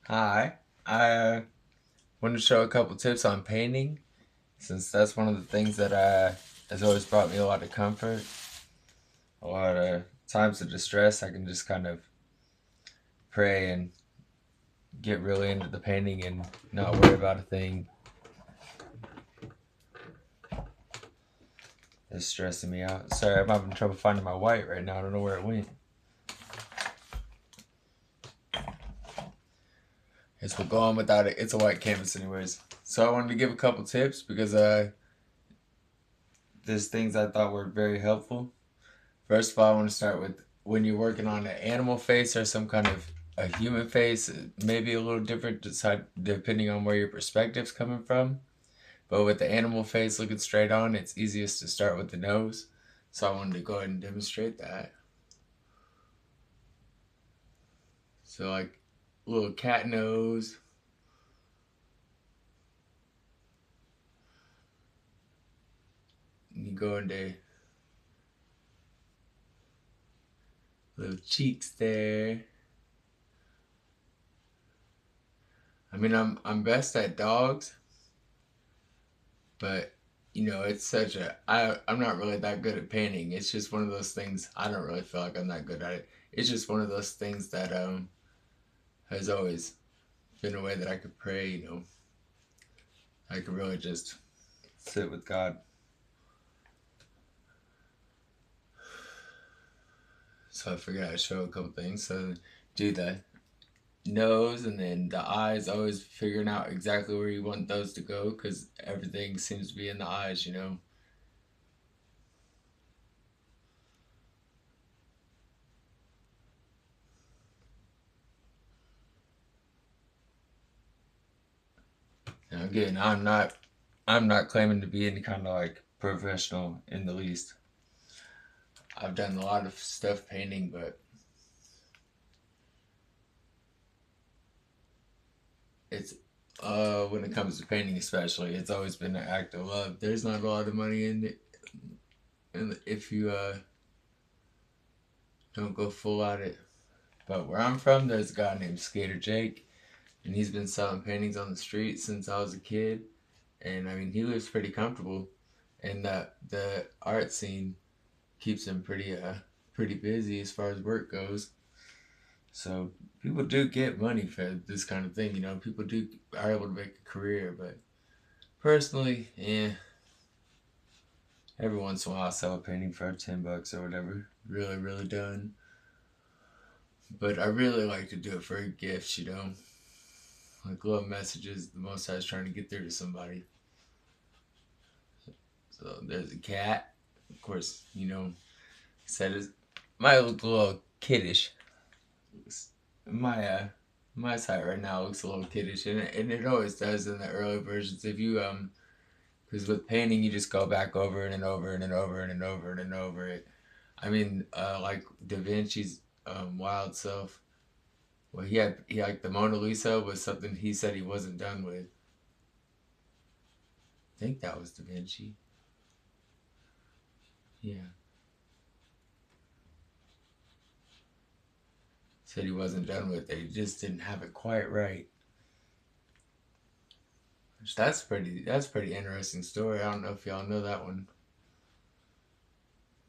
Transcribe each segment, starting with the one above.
Hi, I want to show a couple tips on painting, since that's one of the things that has always brought me a lot of comfort. A lot of times of distress, I can just kind of pray and get really into the painting and not worry about a thing that's stressing me out. Sorry, I'm having trouble finding my white right now. I don't know where it went. Guess we'll go on without it. It's a white canvas, anyways. So I wanted to give a couple tips because there's things I thought were very helpful. First of all, I want to start with when you're working on an animal face or some kind of a human face, it may be a little different depending on where your perspective's coming from. But with the animal face looking straight on, it's easiest to start with the nose. So I wanted to go ahead and demonstrate that. So like little cat nose. You go into little cheeks there. I mean, I'm best at dogs, but it's such a I'm not really that good at painting. It's just one of those things. I don't really feel like I'm that good at it. It's just one of those things that has always been a way that I could pray. I could really just sit with God. So I figured I'd show a couple things. So do the nose and then the eyes. Always figuring out exactly where you want those to go because everything seems to be in the eyes. Now again, I'm not claiming to be any kind of like professional in the least. I've done a lot of stuff painting, but it's when it comes to painting especially, it's always been an act of love. There's not a lot of money in it, and if you don't go full at it. But where I'm from, there's a guy named Skater Jake, and he's been selling paintings on the street since I was a kid. And I mean, he lives pretty comfortable, and the art scene keeps him pretty busy as far as work goes. So people do get money for this kind of thing. People do are able to make a career. But personally, every once in a while I sell a painting for $10 or whatever. Really, really done. But I really like to do it for gifts. Like love messages the most I was trying to get through to somebody. So there's a cat. Of course, said it might look a little kiddish. My my site right now looks a little kiddish, and it always does in the early versions. If you because with painting you just go back over and over and over and over and over it. I mean, like Da Vinci's wild self. Well, he like the Mona Lisa was something he said he wasn't done with. I think that was Da Vinci. Yeah, said he wasn't done with it. He just didn't have it quite right. Which that's pretty interesting story. I don't know if y'all know that one.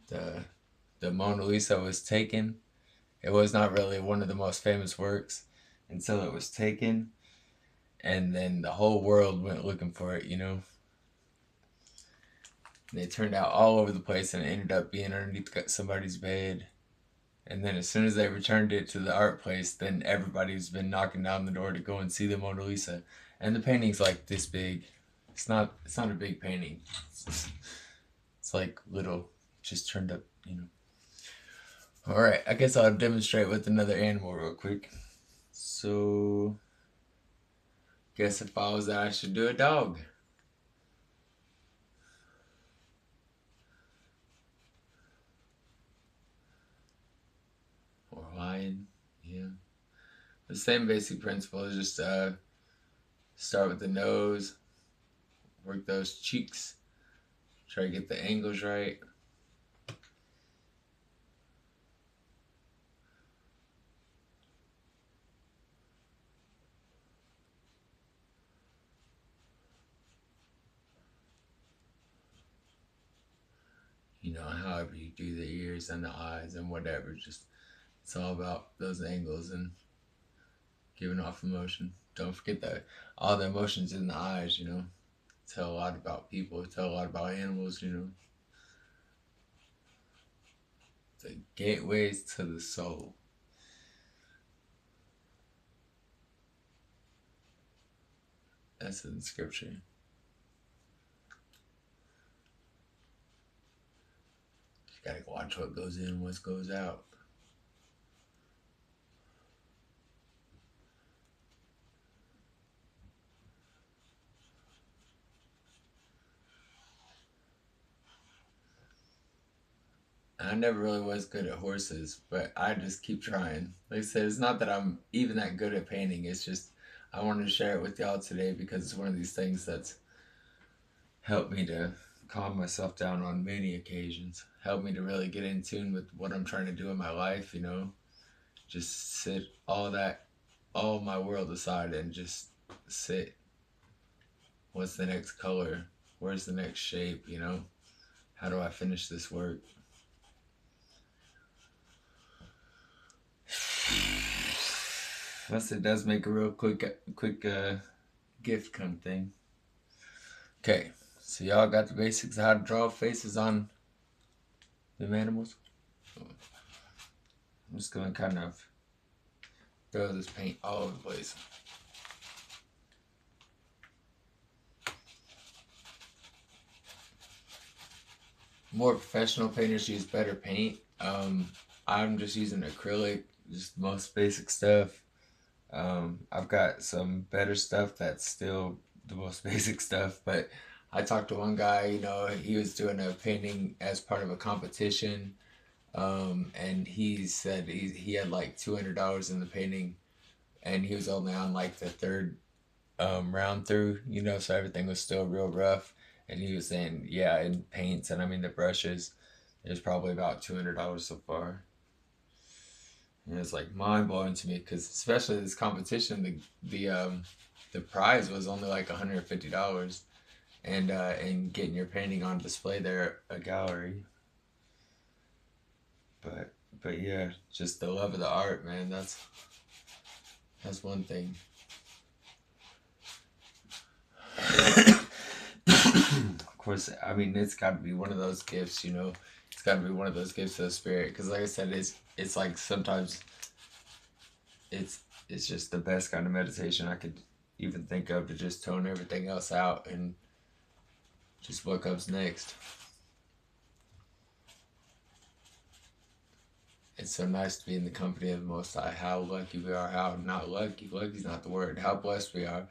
The the Mona Lisa was taken. It was not really one of the most famous works until it was taken, and then the whole world went looking for it. They turned out all over the place, and it ended up being underneath somebody's bed. And then as soon as they returned it to the art place, then everybody's been knocking down the door to go and see the Mona Lisa. And the painting's like this big. It's not a big painting. It's like little, just turned up. All right, I guess I'll demonstrate with another animal real quick. So, guess if I was that, I should do a dog or a lion. Yeah, the same basic principle. Is just start with the nose, work those cheeks, try to get the angles right. do the ears and the eyes and whatever. Just it's all about those angles and giving off emotion. Don't forget that all the emotions in the eyes, tell a lot about people, tell a lot about animals. The gateways to the soul. That's in scripture. You gotta watch what goes in, what goes out. I never really was good at horses, but I just keep trying. Like I said, it's not that I'm even that good at painting. It's just I wanted to share it with y'all today because it's one of these things that's helped me to calm myself down on many occasions. Helped me to really get in tune with what I'm trying to do in my life, Just sit all my world aside and just sit. What's the next color? Where's the next shape, How do I finish this work? Plus, it does make a real quick gift kind of thing. Okay, so y'all got the basics of how to draw faces on them animals. I'm just gonna kind of throw this paint all over the place. More professional painters use better paint. I'm just using acrylic, just the most basic stuff. I've got some better stuff that's still the most basic stuff, but I talked to one guy, he was doing a painting as part of a competition, and he said he had like $200 in the painting, and he was only on like the third round through, so everything was still real rough, and he was saying, yeah, in paints and I mean the brushes, there's probably about $200 so far. And it's like mind blowing to me because especially this competition, the prize was only like $150, and getting your painting on display there at a gallery. But yeah, just the love of the art, man. That's one thing. Of course, I mean it's got to be one of those gifts, It's got to be one of those gifts of the spirit because, like I said, it's like sometimes it's just the best kind of meditation I could even think of to just tone everything else out and just what comes next. It's so nice to be in the company of the Most High. How lucky we are. How not lucky. Lucky's not the word. How blessed we are.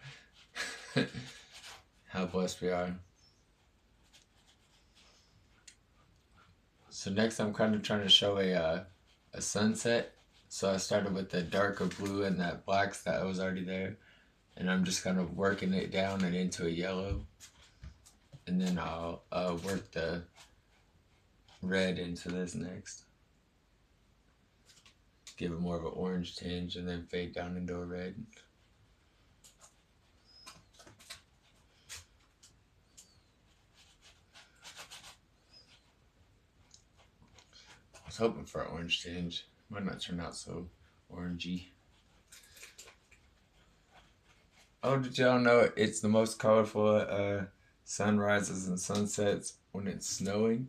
How blessed we are. So next I'm kind of trying to show a sunset. So I started with the darker blue and that blacks that was already there. And I'm just kind of working it down and into a yellow. And then I'll work the red into this next. Give it more of an orange tinge and then fade down into a red. I was hoping for an orange tinge. Might not turn out so orangey. Oh, did y'all know it's the most colorful sunrises and sunsets when it's snowing?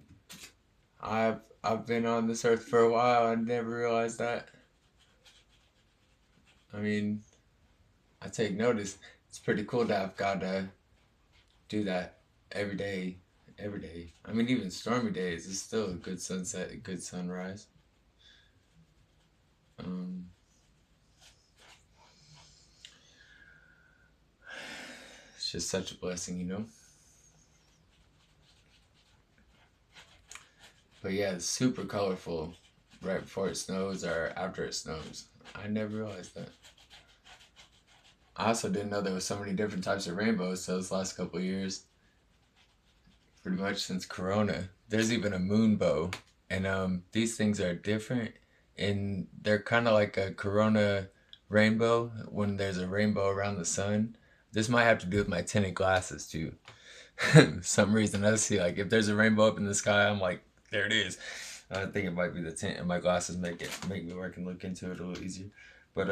I've been on this earth for a while. I never realized that. I mean, I take notice. It's pretty cool to have God do that every day. Every day. I mean, even stormy days, it's still a good sunset, a good sunrise. It's just such a blessing, But yeah, it's super colorful right before it snows or after it snows. I never realized that. I also didn't know there was so many different types of rainbows. So this last couple of years, pretty much since Corona, there's even a moonbow, and these things are different, and they're kind of like a Corona rainbow when there's a rainbow around the sun. This might have to do with my tinted glasses too. Some reason I see like if there's a rainbow up in the sky, I'm like, there it is. I think it might be the tint, and my glasses make me work and look into it a little easier. But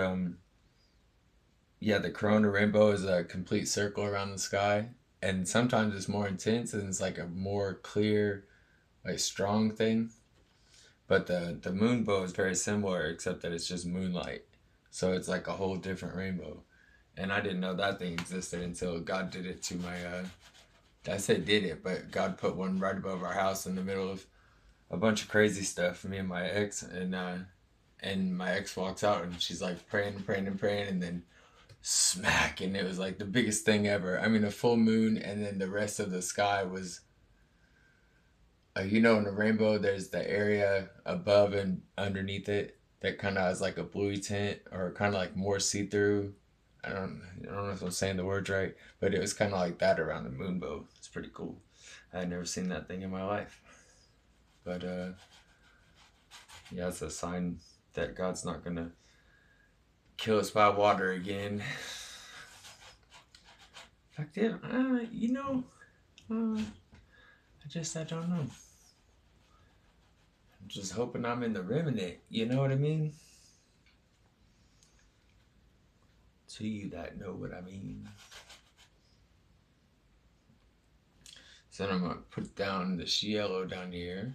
yeah, the corona rainbow is a complete circle around the sky, and sometimes it's more intense and it's like a more clear, like strong thing. But the moonbow is very similar, except that it's just moonlight, so it's like a whole different rainbow. And I didn't know that thing existed until God did it to my. I said did it, but God put one right above our house in the middle of a bunch of crazy stuff. Me and my ex, and my ex walks out and she's like praying and praying and praying, and then smack, and it was like the biggest thing ever. I mean, a full moon, and then the rest of the sky was, in the rainbow, there's the area above and underneath it that kind of has like a bluey tint or kind of like more see through. I don't know if I'm saying the words right, but it was kind of like that around the moonbow. It's pretty cool. I had never seen that thing in my life, but yeah, it's a sign that God's not gonna kill us by water again. In fact, yeah, I don't know. I'm just hoping I'm in the remnant. You know what I mean? To you that know what I mean. So then I'm gonna put down the yellow down here,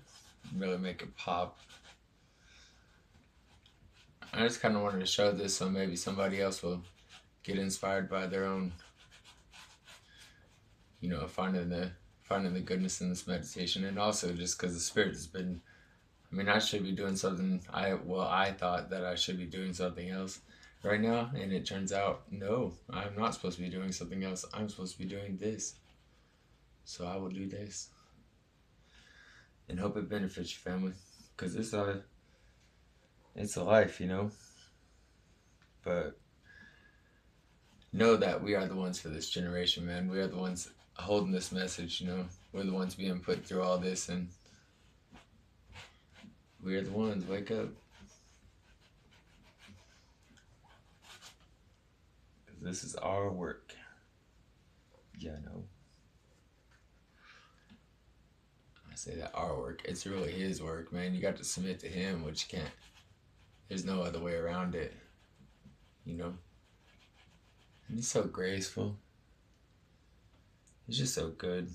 really make it pop. I just kind of wanted to show this so maybe somebody else will get inspired by their own, finding the goodness in this meditation, and also just because the Spirit has been. I mean, I should be doing something. I thought that I should be doing something else right now, and it turns out no, I'm not supposed to be doing something else. I'm supposed to be doing this. So I will do this, and hope it benefits your family, because it's a life, But know that we are the ones for this generation, man. We are the ones holding this message, We're the ones being put through all this, and we are the ones. Wake up. This is our work. Yeah, I know. I say that our work. It's really his work, man. You got to submit to him, which you can't. There's no other way around it, And he's so graceful. He's just so good.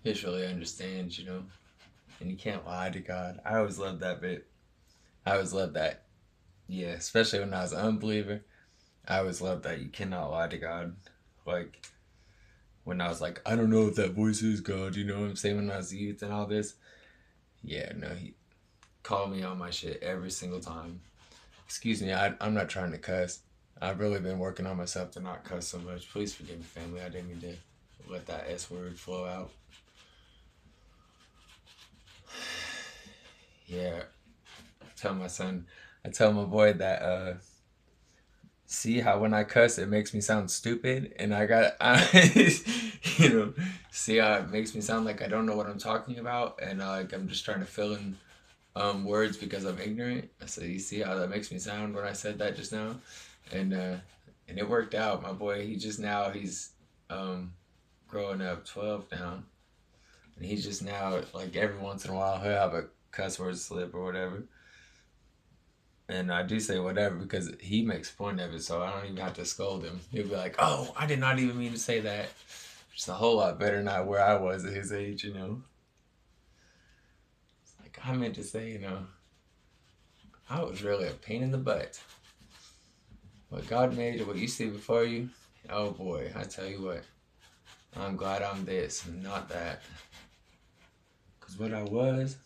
He just really understands, And you can't lie to God. I always loved that bit. I always loved that. Yeah, especially when I was an unbeliever. I always loved that you cannot lie to God. Like, when I was like, I don't know if that voice is God, you know what I'm saying? When I was a youth and all this. Yeah, no, he called me on my shit every single time. Excuse me, I'm not trying to cuss. I've really been working on myself to not cuss so much. Please forgive me, family. I didn't mean to let that S word flow out. Yeah, I tell my boy that, see how when I cuss it makes me sound stupid, and see how it makes me sound like I don't know what I'm talking about, and like I'm just trying to fill in words because I'm ignorant. I said, you see how that makes me sound when I said that just now, and it worked out. My boy, he's growing up 12 now, and he's just now like every once in a while he'll have a cuss word slip or whatever. And I do say whatever because he makes point of it, so I don't even have to scold him. He'll be like, "Oh, I did not even mean to say that." It's a whole lot better than where I was at his age, It's like I meant to say, I was really a pain in the butt. What God made, what you see before you, oh boy, I tell you what, I'm glad I'm this and not that. Because what I was,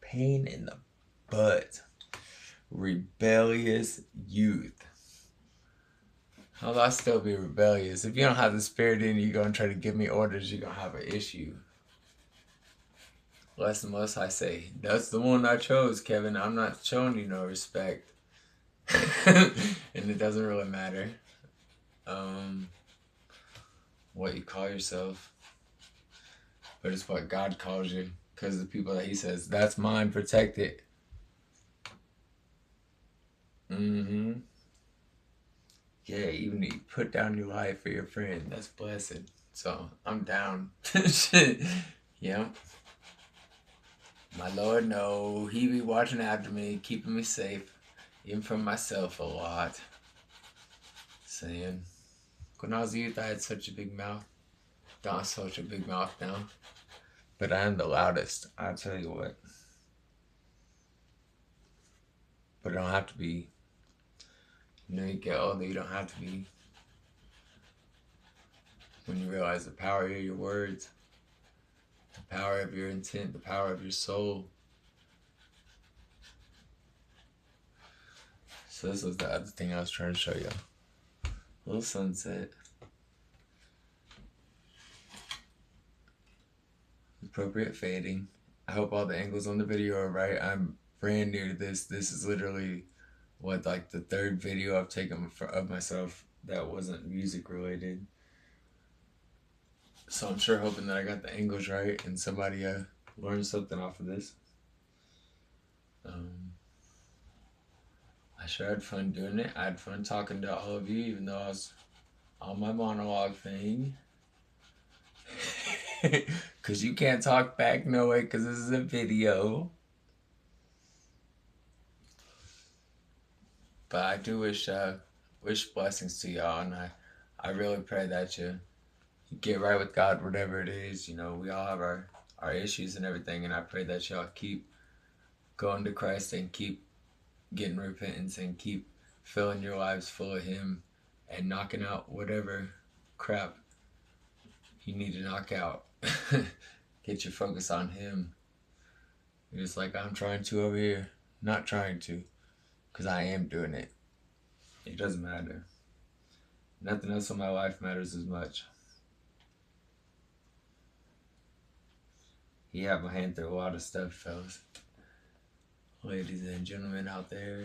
pain in the butt. Rebellious youth. I'll I still be rebellious. If you don't have the Spirit in you, you're going to try to give me orders, you're going to have an issue. Less and less I say, that's the one I chose, Kevin. I'm not showing you no respect. And it doesn't really matter what you call yourself. But it's what God calls you. Because the people that he says, that's mine, protect it. Mm-hmm. Yeah, even you put down your life for your friend. That's blessed. So I'm down. Yeah. My Lord, no. He be watching after me, keeping me safe, even from myself a lot. Saying, when I was a youth, I had such a big mouth. Don't have such a big mouth now. But I am the loudest, I tell you what. But it don't have to be. You get older, you don't have to be. When you realize the power of your words, the power of your intent, the power of your soul. So this was the other thing I was trying to show you. A little sunset. Appropriate fading. I hope all the angles on the video are right. I'm brand new to this. This is literally like the third video I've taken of myself that wasn't music related. So I'm sure hoping that I got the angles right and somebody learned something off of this. I sure had fun doing it. I had fun talking to all of you, even though I was on my monologue thing. Because you can't talk back, no way, because this is a video. But I do wish blessings to y'all, and I really pray that you get right with God, whatever it is. You know, we all have our issues and everything, and I pray that y'all keep going to Christ and keep getting repentance and keep filling your lives full of Him and knocking out whatever crap you need to knock out. Get your focus on Him. Just like I'm trying to over here. Not trying to, because I am doing it. It doesn't matter. Nothing else in my life matters as much. He had my hand through a lot of stuff, fellas. Ladies and gentlemen out there.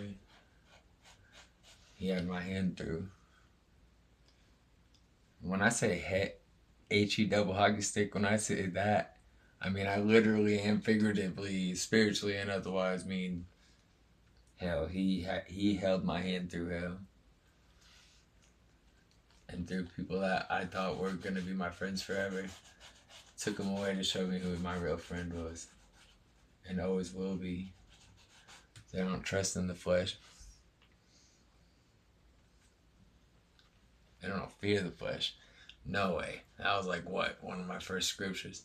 He had my hand through. When I say HE double hockey stick, when I say that, I mean I literally and figuratively, spiritually and otherwise mean hell. He held my hand through hell. And through people that I thought were going to be my friends forever. Took them away to show me who my real friend was. And always will be. They don't trust in the flesh. They don't fear the flesh. No way. That was like what? One of my first scriptures.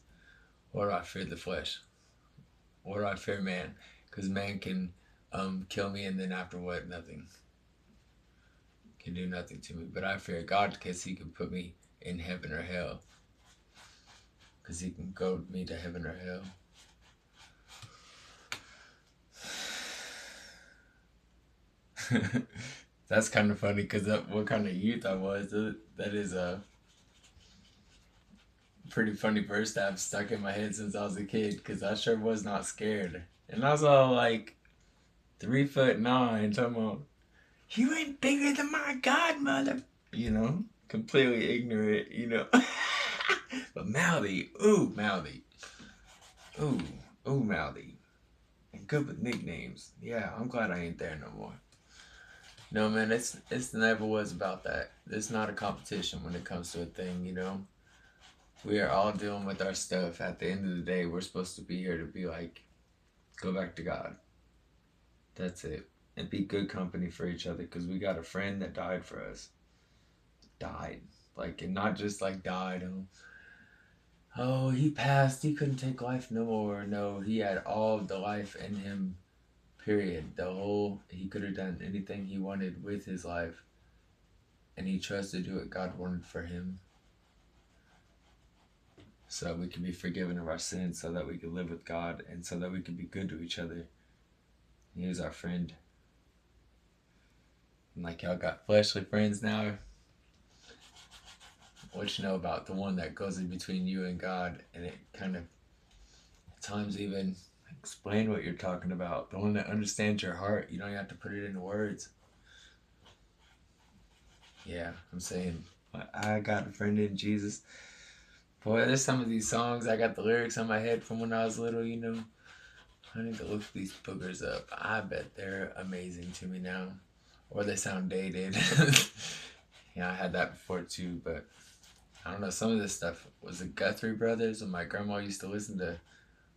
What do I fear the flesh? What do I fear man? Because man can kill me and then after what? Nothing. Can do nothing to me. But I fear God because He can put me in heaven or hell. Because He can go me to heaven or hell. That's kind of funny because what kind of youth I was. That is a pretty funny verse that I've stuck in my head since I was a kid because I sure was not scared. And I was all like 3'9", talking about, you ain't bigger than my godmother. You know, completely ignorant, you know. But mouthy, ooh, mouthy. Ooh, mouthy. And good with nicknames. Yeah, I'm glad I ain't there no more. No, man, it's never was about that. It's not a competition when it comes to a thing, you know. We are all dealing with our stuff. At the end of the day, we're supposed to be here to be like, go back to God. That's it. And be good company for each other because we got a friend that died for us. Died. Like, and not just like died. Oh, he passed. He couldn't take life no more. No, he had all of the life in him. Period. He could have done anything he wanted with his life. And he chose to do what God wanted for him. So that we can be forgiven of our sins, so that we can live with God, and so that we can be good to each other. He was our friend. And like y'all got fleshly friends now. What you know about the one that goes in between you and God, and it kind of at times even explain what you're talking about. The one that understands your heart. You don't even have to put it into words. Yeah, I'm saying I got a friend in Jesus. Boy, there's some of these songs, I got the lyrics on my head from when I was little, you know. I need to look these boogers up. I bet they're amazing to me now. Or they sound dated. Yeah, I had that before too, but I don't know, some of this stuff was the Guthrie Brothers, and my grandma used to listen to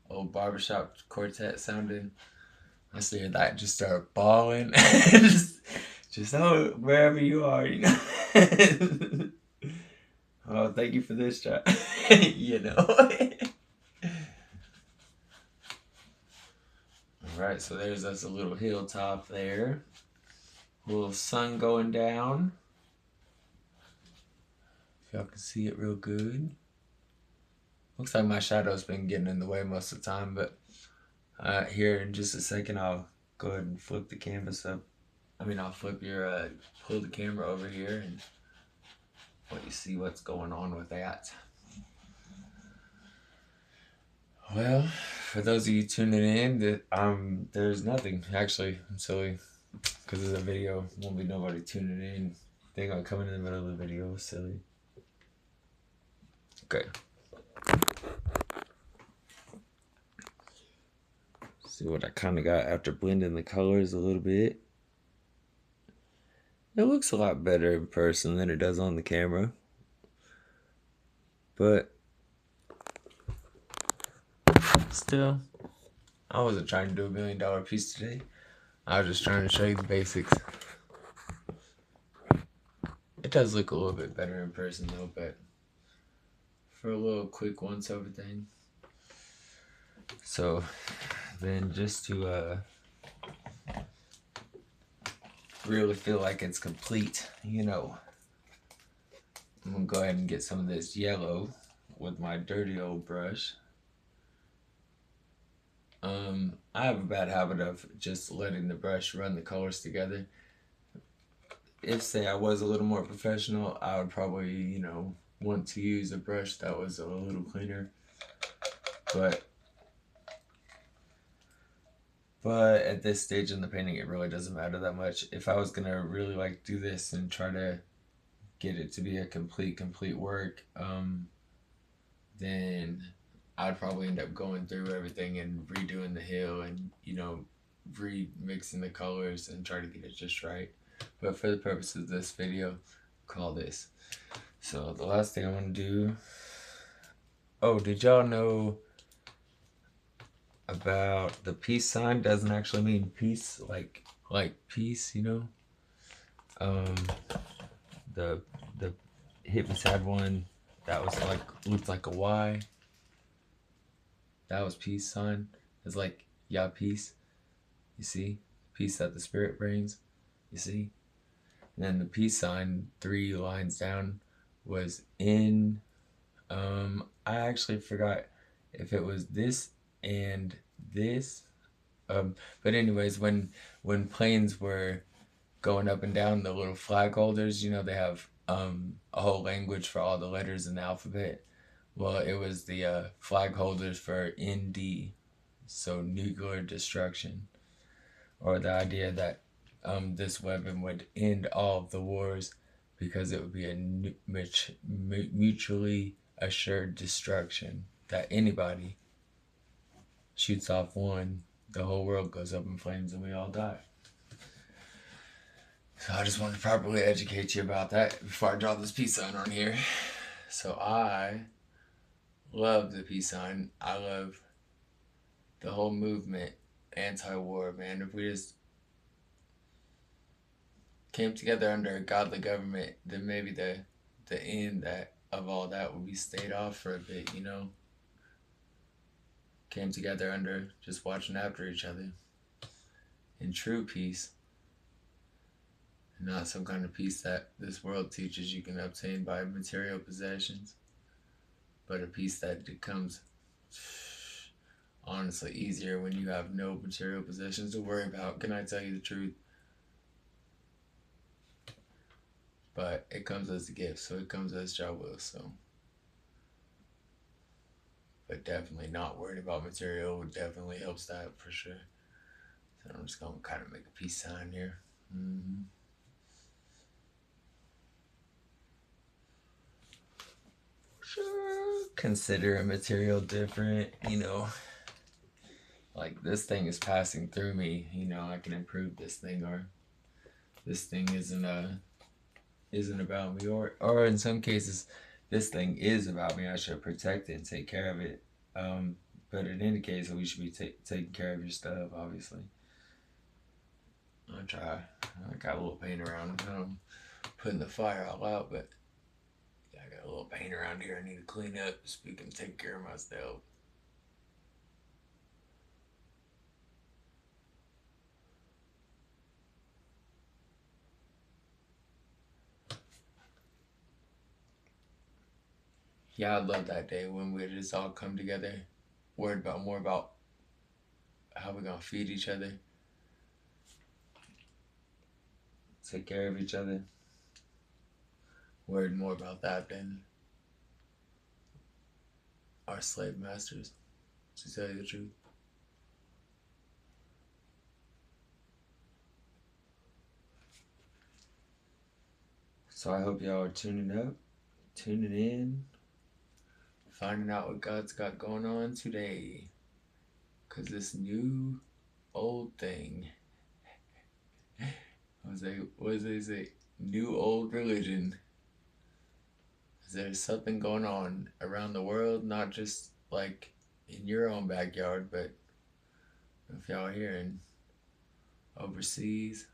old barbershop quartet sounding. I used to hear that, just start bawling. just oh, wherever you are, you know. Oh, thank you for this job. You know. Alright, so there's us a little hilltop there. A little sun going down. If y'all can see it real good. Looks like my shadow's been getting in the way most of the time, but here in just a second I'll go ahead and flip the canvas up. I'll pull the camera over here and let you see what's going on with that. Well, for those of you tuning in, there's nothing. Actually, I'm silly, because it's a video. Won't be nobody tuning in. They're gonna come in the middle of the video. Silly. Okay. See what I kind of got after blending the colors a little bit. It looks a lot better in person than it does on the camera. But still, I wasn't trying to do $1 million piece today. I was just trying to show you the basics. It does look a little bit better in person though, but for a little quick once over thing. So then just to really feel like it's complete, you know, I'm gonna go ahead and get some of this yellow with my dirty old brush. I have a bad habit of just letting the brush run the colors together. If, say, I was a little more professional, I would probably, you know, want to use a brush that was a little cleaner. But at this stage in the painting, it really doesn't matter that much. If I was gonna really like do this and try to get it to be a complete work, then I'd probably end up going through everything and redoing the hill and, you know, remixing the colors and try to get it just right. But for the purpose of this video, call this. So the last thing I want to do. Oh, did y'all know about the peace sign? Doesn't actually mean peace, like peace, you know. The hippies had one that was like looked like a Y. That was peace sign. It's like, yeah, peace. You see? Peace that the spirit brings. You see? And then the peace sign, 3 lines down, was in, I actually forgot if it was this and this. But anyways, when planes were going up and down, the little flag holders, you know, they have a whole language for all the letters in the alphabet. Well, it was the flag holders for ND, so nuclear destruction, or the idea that this weapon would end all of the wars because it would be a mutually assured destruction, that anybody shoots off one, the whole world goes up in flames and we all die. So I just wanted to properly educate you about that before I draw this peace sign on here. So I love the peace sign. I love the whole movement, anti-war, man. If we just came together under a godly government, then maybe the end of all that would be stayed off for a bit, you know. Came together under just watching after each other in true peace, and not some kind of peace that this world teaches you can obtain by material possessions, but a peace that becomes honestly easier when you have no material possessions to worry about. Can I tell you the truth? But it comes as a gift, so it comes as job will. So, but definitely not worried about material definitely helps that for sure. So I'm just gonna kind of make a peace sign here. Sure, consider a material different, you know. Like, this thing is passing through me, you know, I can improve this thing, or this thing isn't about me, or in some cases this thing is about me. I should protect it and take care of it. But in any case, we should be taking care of your stuff, obviously. I'll try. I got a little paint around. Putting the fire all out, but yeah, I got a little paint around here I need to clean up so we can take care of myself. Yeah, I love that day when we just all come together, worried about more about how we're gonna feed each other, take care of each other. Worried more about that than our slave masters, to tell you the truth. So I hope y'all are tuning up, tuning in, finding out what God's got going on today. Because this new old thing, what does they say? New old religion. There's something going on around the world, not just like in your own backyard, but if y'all are hearing overseas,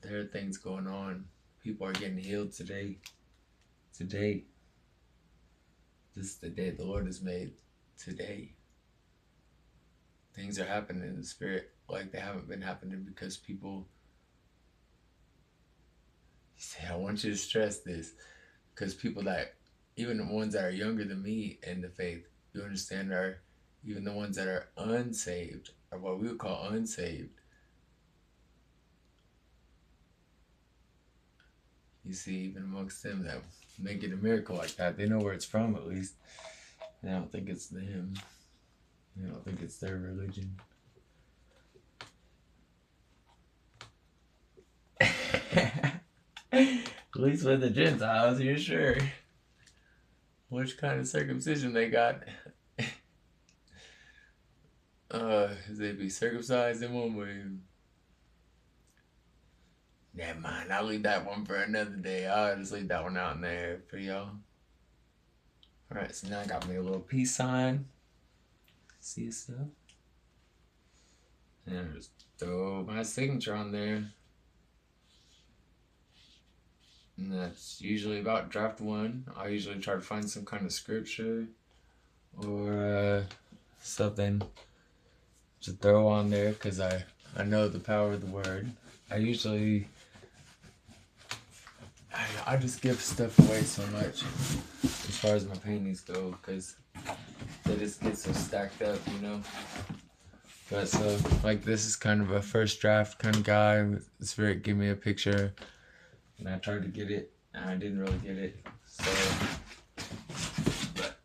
there are things going on. People are getting healed today. Today. This is the day the Lord has made. Today. Things are happening in the spirit like they haven't been happening because people... I want you to stress this, because people that, even the ones that are younger than me in the faith, you understand, are even the ones that are unsaved, or what we would call unsaved. You see, even amongst them that make it a miracle like that, they know where it's from at least. They don't think it's them. They don't think it's their religion. At least with the Gentiles, you're sure. Which kind of circumcision they got? They be circumcised in one way. Never mind, I'll leave that one for another day. I'll just leave that one out in there for y'all. Alright, so now I got me a little peace sign. See stuff? And I just throw my signature on there. And that's usually about draft 1. I usually try to find some kind of scripture or something to throw on there, because I know the power of the word. I just give stuff away so much as far as my paintings go, because they just get so stacked up, you know. But so, like, this is kind of a first draft kind of guy. Spirit gave me a picture, and I tried to get it, and I didn't really get it. So, but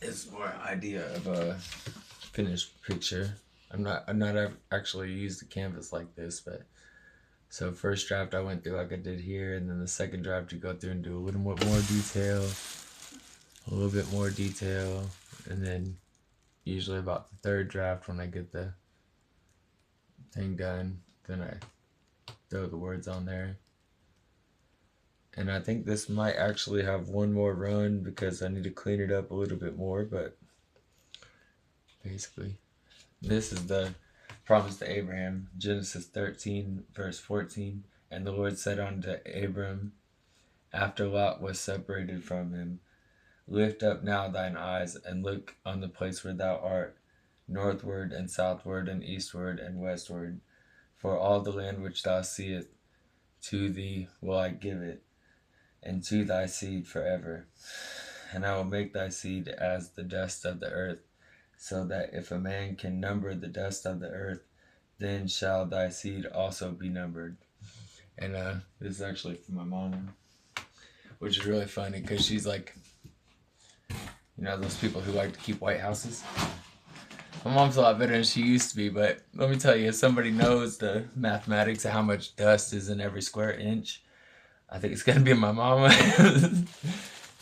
it's more an idea of a finished picture. I'm not actually used the canvas like this, but so first draft I went through like I did here, and then the second draft you go through and do a little more detail, a little bit more detail, and then usually about the third draft, when I get the thing done, then I throw the words on there. And I think this might actually have one more run because I need to clean it up a little bit more, but basically this is the promise to Abraham, Genesis 13 verse 14. And the Lord said unto Abram, after Lot was separated from him, lift up now thine eyes, and look on the place where thou art, northward and southward and eastward and westward. For all the land which thou seest, to thee will I give it, and to thy seed forever. And I will make thy seed as the dust of the earth, so that if a man can number the dust of the earth, then shall thy seed also be numbered. And this is actually from my mom, which is really funny because she's like, you know, those people who like to keep white houses. My mom's a lot better than she used to be, but let me tell you, if somebody knows the mathematics of how much dust is in every square inch, I think it's gonna be my mama.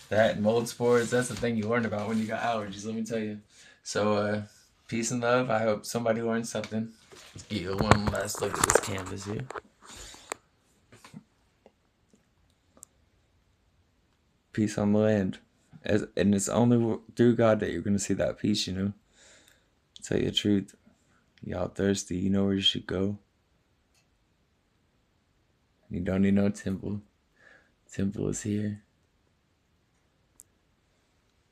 That and mold spores, that's the thing you learn about when you got allergies, let me tell you. So, peace and love. I hope somebody learned something. Let's get you one last look at this canvas here. peace on the land. And it's only through God that you're going to see that peace, you know. Tell you the truth. Y'all thirsty, you know where you should go. You don't need no temple. Temple is here.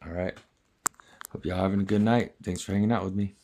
All right. Hope y'all having a good night. Thanks for hanging out with me.